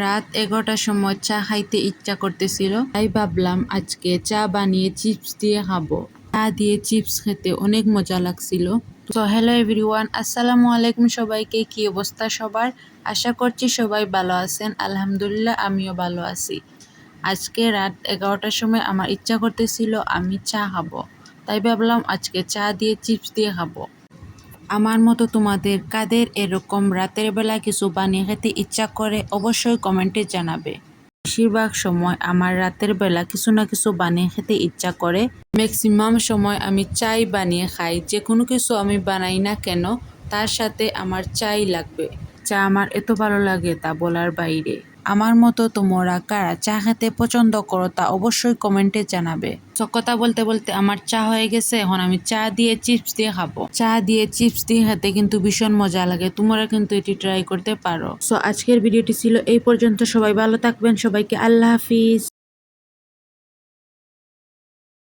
রাত ১১টার সময় চা খাইতে ইচ্ছা করতেছিল, তাই ভাবলাম আজকে চা বানিয়ে চিপস দিয়ে খাবো। চা দিয়ে চিপস খেতে অনেক মজা লাগছিল। তো হ্যালো এভরিওয়ান, আসসালামু আলাইকুম সবাইকে। কি অবস্থা সবার? আশা করছি সবাই ভালো আছেন। আলহামদুলিল্লাহ আমিও ভালো আছি। আজকে রাত ১১টার সময় আমার ইচ্ছা করতেছিল আমি চা খাবো, তাই ভাবলাম আজকে চা দিয়ে চিপস দিয়ে খাবো। আমার মতো তোমাদের কাদের এরকম রাতের বেলা কিছু বানিয়ে খেতে ইচ্ছা করে অবশ্যই কমেন্টে জানাবে। বেশিরভাগ সময় আমার রাতের বেলা কিছু না কিছু বানিয়ে খেতে ইচ্ছা করে। ম্যাক্সিমাম সময় আমি চাই বানিয়ে খাই। যে কোনো কিছু আমি বানাই না কেন তার সাথে আমার চাই লাগবে। চা আমার এত ভালো লাগে তা বলার বাইরে। আমার মতো তোমরা কারা চা খেতে পছন্দ করো তা অবশ্যই কমেন্টে জানাবে। তো কথা বলতে বলতে আমার চা হয়ে গেছে, এখন আমি চা দিয়ে চিপস দিয়ে খাবো। চা দিয়ে চিপস দিয়ে খেতে কিন্তু ভীষণ মজা লাগে, তোমরা কিন্তু এটি ট্রাই করতে পারো। সো আজকের ভিডিওটি ছিল এই পর্যন্ত। সবাই ভালো থাকবেন, সবাইকে আল্লাহ হাফিজ।